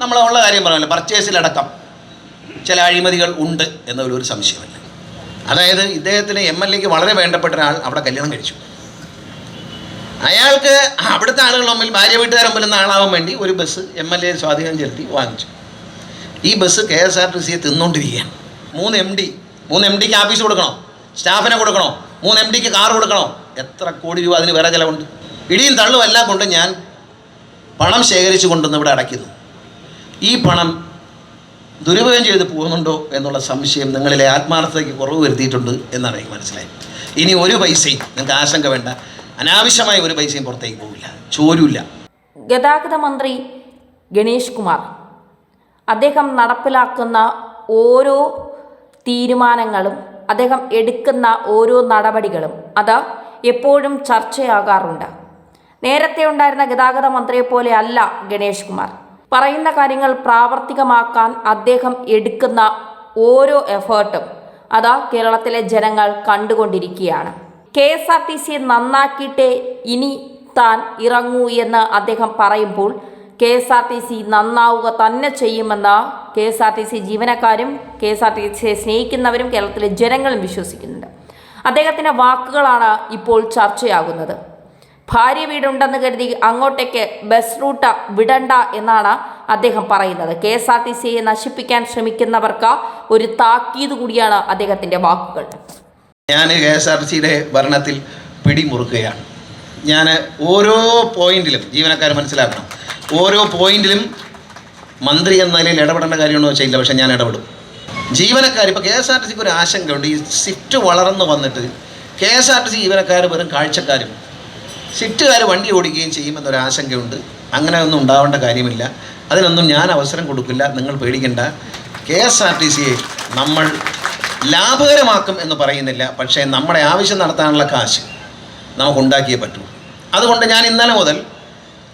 നമ്മളുള്ള കാര്യം പറഞ്ഞല്ലോ, പർച്ചേസിലടക്കം ചില അഴിമതികൾ ഉണ്ട് എന്നൊരു സംശയമല്ല. അതായത് ഇദ്ദേഹത്തിന് MLAക്ക് വളരെ വേണ്ടപ്പെട്ട ഒരാൾ അവിടെ കല്യാണം കഴിച്ചു. അയാൾക്ക് അവിടുത്തെ ആളുകൾ മുമ്പിൽ, ഭാര്യ വീട്ടുകാരും മുമ്പിൽ ആളാവാൻ വേണ്ടി ഒരു ബസ് MLA സ്വാധീനം ചെലുത്തി വാങ്ങിച്ചു. ഈ ബസ് KSRTC തിന്നുകൊണ്ടിരിക്കുകയാണ്. 3 MDക്ക് ആഫീസ് കൊടുക്കണോ, സ്റ്റാഫിനെ കൊടുക്കണോ, 3 MDക്ക് കാർ കൊടുക്കണോ, എത്ര കോടി രൂപ അതിന് വേറെ ചിലവുണ്ട്. ഇടിയും തള്ളും എല്ലാം കൊണ്ട് ഞാൻ പണം ശേഖരിച്ചു കൊണ്ടുവന്ന് ഇവിടെ അടയ്ക്കുന്നു. ഈ പണം ദുരുപയോഗം ചെയ്ത് പോകുന്നുണ്ടോ എന്നുള്ള സംശയം നിങ്ങളിലെ ആത്മാർത്ഥതയ്ക്ക് കുറവ് വരുത്തിയിട്ടുണ്ട് എന്നാണ് എനിക്ക് മനസ്സിലായത്. ഇനി ഒരു പൈസയും നിങ്ങൾക്ക് ആശങ്ക വേണ്ട, അനാവശ്യമായ ഒരു പൈസയും പുറത്തേക്ക് പോവില്ല, ചോരില്ല. ഗതാഗത മന്ത്രി ഗണേഷ് കുമാർ അദ്ദേഹം നടപ്പിലാക്കുന്ന ഓരോ തീരുമാനങ്ങളും, അദ്ദേഹം എടുക്കുന്ന ഓരോ നടപടികളും അത് എപ്പോഴും ചർച്ചയാകാറുണ്ട്. നേരത്തെ ഉണ്ടായിരുന്ന ഗതാഗത മന്ത്രിയെ പോലെ അല്ല ഗണേഷ് കുമാർ. പറയുന്ന കാര്യങ്ങൾ പ്രാവർത്തികമാക്കാൻ അദ്ദേഹം എടുക്കുന്ന ഓരോ എഫേർട്ടും അത് കേരളത്തിലെ ജനങ്ങൾ കണ്ടുകൊണ്ടിരിക്കുകയാണ്. KSRTC നന്നാക്കിയിട്ടേ ഇനി താൻ ഇറങ്ങൂ എന്ന് അദ്ദേഹം പറയുമ്പോൾ KSRTC നന്നാവുക തന്നെ ചെയ്യുമെന്ന് KSRTC ജീവനക്കാരും KSRTCയെ സ്നേഹിക്കുന്നവരും കേരളത്തിലെ ജനങ്ങളും വിശ്വസിക്കുന്നുണ്ട്. അദ്ദേഹത്തിൻ്റെ വാക്കുകളാണ് ഇപ്പോൾ ചർച്ചയാകുന്നത്. ഭാര്യ വീടുണ്ടെന്ന് കരുതി അങ്ങോട്ടേക്ക് ബസ് റൂട്ട് വിടണ്ട എന്നാണ് അദ്ദേഹം പറയുന്നത്. KSRTCയെ നശിപ്പിക്കാൻ ശ്രമിക്കുന്നവർക്ക് ഒരു താക്കീത് കൂടിയാണ് അദ്ദേഹത്തിൻ്റെ വാക്കുകൾ. ഞാൻ KSRTCയുടെ ഭരണത്തിൽ പിടിമുറുക്കുകയാണ്. ഞാൻ ഓരോ പോയിന്റിലും, ജീവനക്കാർ മനസ്സിലാക്കണം, ഓരോ പോയിന്റിലും മന്ത്രി എന്ന നിലയിൽ ഇടപെടേണ്ട കാര്യമുണ്ടോ വെച്ചാൽ ഇല്ല, പക്ഷേ ഞാൻ ഇടപെടും. ജീവനക്കാർ ഇപ്പോൾ KSRTCക്ക് ഒരു ആശങ്കയുണ്ട്. ഈ ഷിഫ്റ്റ് വളർന്നു വന്നിട്ട് KSRTC ജീവനക്കാർ വെറും കാഴ്ചക്കാരും ഷിഫ്റ്റുകാർ വണ്ടി ഓടിക്കുകയും ചെയ്യുമെന്നൊരാശങ്കയുണ്ട്. അങ്ങനെ ഒന്നും ഉണ്ടാവേണ്ട കാര്യമില്ല. അതിനൊന്നും ഞാൻ അവസരം കൊടുക്കില്ല, നിങ്ങൾ പേടിക്കേണ്ട. KSRTCയെ നമ്മൾ ലാഭകരമാക്കും എന്ന് പറയുന്നില്ല, പക്ഷേ നമ്മുടെ ആവശ്യം നടത്താനുള്ള കാശ് നമുക്കുണ്ടാക്കിയേ പറ്റൂ. അതുകൊണ്ട് ഞാൻ ഇന്നലെ മുതൽ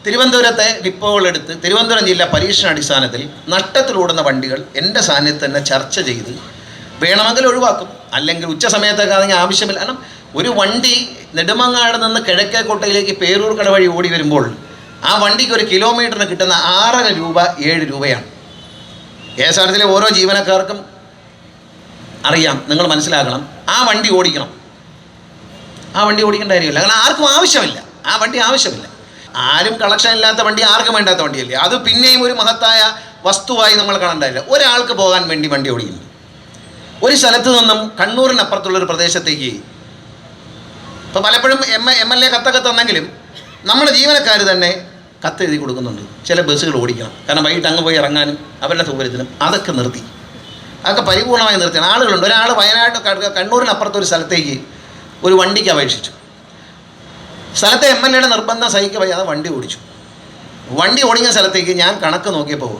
തിരുവനന്തപുരത്തെ ഡിപ്പോകളെടുത്ത് തിരുവനന്തപുരം ജില്ല പരീക്ഷണാടിസ്ഥാനത്തിൽ നഷ്ടത്തിലോടുന്ന വണ്ടികൾ എൻ്റെ സാന്നിധ്യത്തിൽ തന്നെ ചർച്ച ചെയ്ത് വേണമെങ്കിൽ ഒഴിവാക്കും, അല്ലെങ്കിൽ ഉച്ച സമയത്തൊക്കെ അതിന് ആവശ്യമില്ല. കാരണം ഒരു വണ്ടി നെടുമങ്ങാട് നിന്ന് കിഴക്കേക്കോട്ടയിലേക്ക് പേരൂർ കട വഴി ഓടി വരുമ്പോൾ ആ വണ്ടിക്ക് ഒരു കിലോമീറ്ററിന് കിട്ടുന്ന 6.5 രൂപ 7 രൂപയാണ്. KSRTCയിലെ ഓരോ ജീവനക്കാർക്കും അറിയാം, നിങ്ങൾ മനസ്സിലാക്കണം. ആ വണ്ടി ഓടിക്കണം, ആ വണ്ടി ഓടിക്കേണ്ട കാര്യമില്ല. കാരണം ആർക്കും ആവശ്യമില്ല, ആ വണ്ടി ആവശ്യമില്ല. ആരും കളക്ഷൻ ഇല്ലാത്ത വണ്ടി ആർക്കും വേണ്ടാത്ത വണ്ടിയല്ലേ. അത് പിന്നെയും ഒരു മഹത്തായ വസ്തുവായി നമ്മൾ കാണണ്ടായില്ല. ഒരാൾക്ക് പോകാൻ വേണ്ടി വണ്ടി ഓടിക്കുന്നു. ഒരു സ്ഥലത്ത് നിന്നും കണ്ണൂരിനപ്പുറത്തുള്ളൊരു പ്രദേശത്തേക്ക് ഇപ്പോൾ പലപ്പോഴും MLA കത്തൊക്കെ തന്നെങ്കിലും നമ്മുടെ ജീവനക്കാർ തന്നെ കത്തെഴുതി കൊടുക്കുന്നുണ്ട്, ചില ബസ്സുകൾ ഓടിക്കണം, കാരണം വൈകിട്ട് അങ്ങ് പോയി ഇറങ്ങാനും അവരുടെ സൗകര്യത്തിനും. അതൊക്കെ നിർത്തി, അതൊക്കെ പരിപൂർണമായി നിർത്തിയാണ്. ആളുകളുണ്ട്. ഒരാൾ വയനാട് കണ്ണൂരിനപ്പുറത്തൊരു സ്ഥലത്തേക്ക് ഒരു വണ്ടിക്ക് അപേക്ഷിച്ചു. സ്ഥലത്തെ MLAയുടെ നിർബന്ധം സഹിക്കുക വയ്യാതെ വണ്ടി ഓടിച്ചു. വണ്ടി ഓടിക്കുന്ന സ്ഥലത്തേക്ക് ഞാൻ കണക്ക് നോക്കിയപ്പോൾ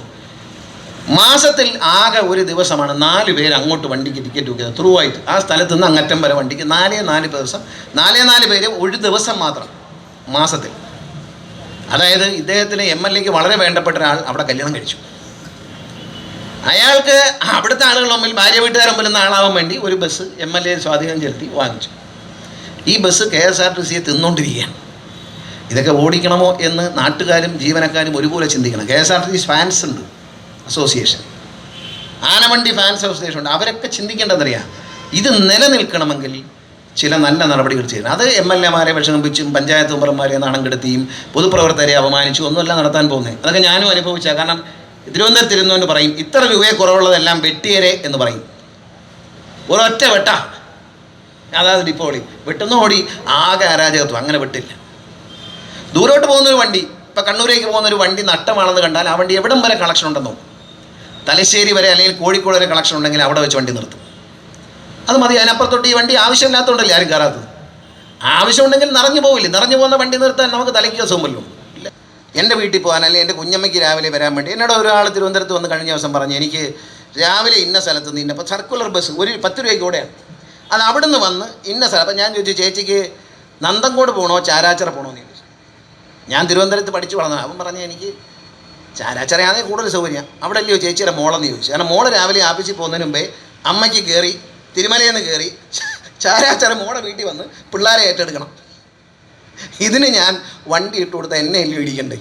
മാസത്തിൽ ആകെ ഒരു ദിവസമാണ് 4 പേര് അങ്ങോട്ട് വണ്ടിക്ക് ടിക്കറ്റ് ബുക്ക് ത്രൂ ആയിട്ട്. ആ സ്ഥലത്ത് നിന്ന് അങ്ങറ്റം വരെ വണ്ടിക്ക് 4 ദിവസം 4 പേര് ഒരു ദിവസം മാത്രം മാസത്തിൽ. അതായത് ഇദ്ദേഹത്തിന് MLAക്ക് വളരെ വേണ്ടപ്പെട്ട ഒരാൾ അവിടെ കല്യാണം കഴിച്ചു. അയാൾക്ക് അവിടുത്തെ ആളുകൾ മുമ്പിൽ, ഭാര്യ വീട്ടുകാരും മുമ്പിൽ ആളാവാൻ വേണ്ടി ഒരു ബസ് MLA സ്വാധീനം ചെലുത്തി വാങ്ങിച്ചു. ഈ ബസ് KSRTCയെ തിന്നുകൊണ്ടിരിക്കുകയാണ്. ഇതൊക്കെ ഓടിക്കണമോ എന്ന് നാട്ടുകാരും ജീവനക്കാരും ഒരുപോലെ ചിന്തിക്കണം. KSRTC ഫാൻസ് ഉണ്ട്, അസോസിയേഷൻ, ആനവണ്ടി ഫാൻസ് അസോസിയേഷൻ ഉണ്ട്. അവരൊക്കെ ചിന്തിക്കേണ്ടതറിയാം, ഇത് നിലനിൽക്കണമെങ്കിൽ ചില നല്ല നടപടികൾ ചെയ്യണം. അത് MLAമാരെ വിഷമിപ്പിച്ചും പഞ്ചായത്ത് മെമ്പർമാരെ നാണം കെടുത്തിയും പൊതുപ്രവർത്തകരെ അപമാനിച്ചും ഒന്നുമല്ല നടത്താൻ പോകുന്നത്. അതൊക്കെ ഞാനും അനുഭവിച്ചാൽ. കാരണം തിരുവനന്തപുരത്തിരുന്നുകൊണ്ട് പറയും, ഇത്ര രൂപയെ കുറവുള്ളതെല്ലാം വെട്ടിയരെ എന്ന് പറയും. ഒരൊറ്റ വെട്ട, അതായത് ഡിപ്പോളി വെട്ടുന്ന ഓടി ആകെ അരാജകത്വം. അങ്ങനെ വെട്ടില്ല. ദൂരോട്ട് പോകുന്നൊരു വണ്ടി, ഇപ്പോൾ കണ്ണൂരേക്ക് പോകുന്നൊരു വണ്ടി നഷ്ടമാണെന്ന് കണ്ടാൽ ആ വണ്ടി എവിടം വരെ കളക്ഷൻ ഉണ്ടെന്നോ, തലശ്ശേരി വരെ അല്ലെങ്കിൽ കോഴിക്കോട് വരെ കളക്ഷൻ ഉണ്ടെങ്കിൽ അവിടെ വെച്ച് വണ്ടി നിർത്തും. അത് മതി. അതിനപ്പുറത്തോട്ട് ഈ വണ്ടി ആവശ്യമില്ലാത്തതുകൊണ്ടല്ലേ ആരും കയറാത്തത്. ആവശ്യമുണ്ടെങ്കിൽ നിറഞ്ഞു പോവില്ലേ. നിറഞ്ഞു പോകുന്ന വണ്ടി നിർത്താൻ നമുക്ക് തലയ്ക്ക് അസുഖമല്ലോ. ഇല്ല, എൻ്റെ വീട്ടിൽ പോകാൻ അല്ലെങ്കിൽ എൻ്റെ കുഞ്ഞമ്മയ്ക്ക് രാവിലെ വരാൻ വേണ്ടി എന്നോട് ഒരാൾ തിരുവനന്തപുരത്ത് വന്ന് കഴിഞ്ഞ ദിവസം പറഞ്ഞു, എനിക്ക് രാവിലെ ഇന്ന സ്ഥലത്ത് നിന്ന് ഇന്നപ്പോൾ സർക്കുലർ ബസ് ഒരു 10 രൂപയ്ക്ക് കൂടെയാണ്, അത് അവിടെ നിന്ന് വന്ന് ഇന്ന സ്ഥലം. അപ്പം ഞാൻ ചോദിച്ചു, ചേച്ചിക്ക് നന്തൻകോട് പോകണോ ചാരാച്ചിറ പോകണോ എന്ന് ചോദിച്ചു. ഞാൻ തിരുവനന്തപുരത്ത് പഠിച്ചു വളർന്നു. അവൻ പറഞ്ഞു, എനിക്ക് ചാരാച്ചിറയാണെങ്കിൽ കൂടുതൽ സൗകര്യം, അവിടെ അല്ലയോ ചേച്ചിയുടെ മോളെന്ന് ചോദിച്ചു. കാരണം മോള് രാവിലെ ആഫീസിൽ പോകുന്നതിന് മുമ്പേ അമ്മയ്ക്ക് കയറി തിരുമലയിൽ നിന്ന് കയറി ചാരാച്ചിറ മോളെ വീട്ടിൽ വന്ന് പിള്ളേരെ ഏറ്റെടുക്കണം. ഇതിന് ഞാൻ വണ്ടി ഇട്ട് കൊടുത്താൽ എന്നെ എല്ലാം ഇടിക്കണ്ടേ?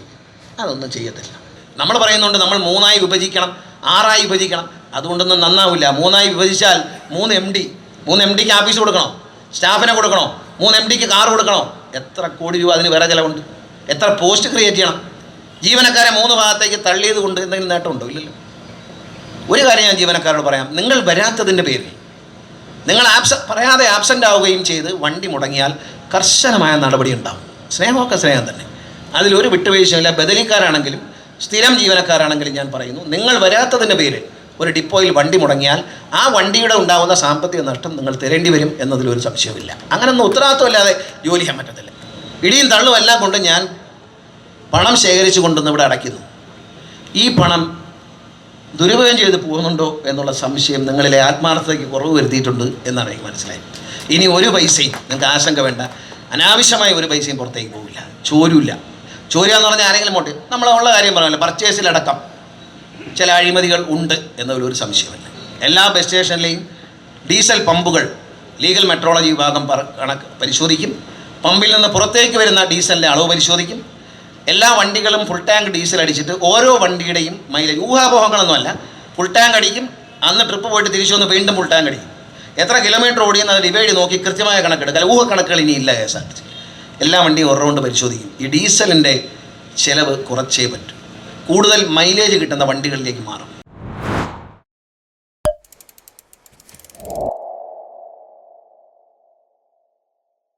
അതൊന്നും ചെയ്യത്തില്ല. നമ്മൾ പറയുന്നുണ്ട് നമ്മൾ 3 വിഭജിക്കണം, 6 വിഭജിക്കണം. അതുകൊണ്ടൊന്നും നന്നാവില്ല. 3 വിഭജിച്ചാൽ 3 MD ക്ക് ആഫീസ് കൊടുക്കണോ, സ്റ്റാഫിനെ കൊടുക്കണോ, 3 MD ക്ക് കാർ കൊടുക്കണോ? എത്ര കോടി രൂപ അതിന് വേറെ ചിലവുണ്ട്? എത്ര പോസ്റ്റ് ക്രിയേറ്റ് ചെയ്യണം? ജീവനക്കാരെ 3 ഭാഗത്തേക്ക് തള്ളിയത് കൊണ്ട് എന്തെങ്കിലും നേട്ടമുണ്ടോ? ഇല്ലല്ലോ. ഒരു കാര്യം ഞാൻ ജീവനക്കാരോട് പറയാം, നിങ്ങൾ വരാത്തതിൻ്റെ പേരിൽ നിങ്ങൾ പറയാതെ ആബ്സെൻ്റ് ആവുകയും ചെയ്ത് വണ്ടി മുടങ്ങിയാൽ കർശനമായ നടപടി ഉണ്ടാവും. സ്നേഹമൊക്കെ സ്നേഹം തന്നെ, അതിലൊരു വിട്ടുവീഴ്ചയില്ല. ബദലിക്കാരാണെങ്കിലും സ്ഥിരം ജീവനക്കാരാണെങ്കിലും ഞാൻ പറയുന്നു, നിങ്ങൾ വരാത്തതിൻ്റെ പേരിൽ ഒരു ഡിപ്പോയിൽ വണ്ടി മുടങ്ങിയാൽ ആ വണ്ടിയുടെ ഉണ്ടാകുന്ന സാമ്പത്തിക നഷ്ടം നിങ്ങൾ തരേണ്ടി വരും എന്നതിലൊരു സംശയമില്ല. അങ്ങനൊന്നും ഉത്തരവാദിത്വമില്ലാതെ ജോലി ചെയ്യാൻ പറ്റത്തില്ല. ഇടിയും തള്ളും എല്ലാം കൊണ്ട് ഞാൻ പണം ശേഖരിച്ചു കൊണ്ടുവന്ന് ഇവിടെ അടയ്ക്കുന്നു. ഈ പണം ദുരുപയോഗം ചെയ്ത് പോകുന്നുണ്ടോ എന്നുള്ള സംശയം നിങ്ങളിലെ ആത്മാർത്ഥതയ്ക്ക് കുറവ് വരുത്തിയിട്ടുണ്ട് എന്നാണ് എനിക്ക് മനസ്സിലായത്. ഇനി ഒരു പൈസയും നിങ്ങൾക്ക് ആശങ്ക വേണ്ട, അനാവശ്യമായ ഒരു പൈസയും പുറത്തേക്ക് പോകില്ല, ചോരില്ല. ചോരുക എന്ന് പറഞ്ഞാൽ ആരെങ്കിലും മോട്ട് നമ്മളുള്ള കാര്യം പറഞ്ഞല്ലോ, പർച്ചേസിലടക്കം ചില അഴിമതികൾ ഉണ്ട് എന്നതിലൊരു സംശയമില്ല. എല്ലാ ബസ് സ്റ്റേഷനിലെയും ഡീസൽ പമ്പുകൾ ലീഗൽ മെട്രോളജി വിഭാഗം പരിശോധിക്കും. പമ്പിൽ നിന്ന് പുറത്തേക്ക് വരുന്ന ഡീസലിൻ്റെ അളവ് പരിശോധിക്കും. എല്ലാ വണ്ടികളും ഫുൾ ടാങ്ക് ഡീസൽ അടിച്ചിട്ട് ഓരോ വണ്ടിയുടെയും മൈലേജ്, ഊഹാപോഹങ്ങളൊന്നുമല്ല, ഫുൾ ടാങ്ക് അടിക്കും. അന്ന് ട്രിപ്പ് പോയിട്ട് തിരിച്ചു വന്ന് വീണ്ടും ഫുൾ ടാങ്ക് അടിക്കും. എത്ര കിലോമീറ്റർ ഓടിയെന്ന് അത് ഡിവൈഡ് നോക്കി കൃത്യമായ കണക്കെടുക്കുക. ഊഹ കണക്കുകൾ ഇനിയില്ല KSRTC. എല്ലാ വണ്ടിയും ഒരു റൗണ്ട് പരിശോധിക്കും. ഈ ഡീസലിൻ്റെ ചിലവ് കുറച്ചേ പറ്റും. കൂടുതൽ മൈലേജ് കിട്ടുന്ന വണ്ടികളിലേക്ക് മാറും.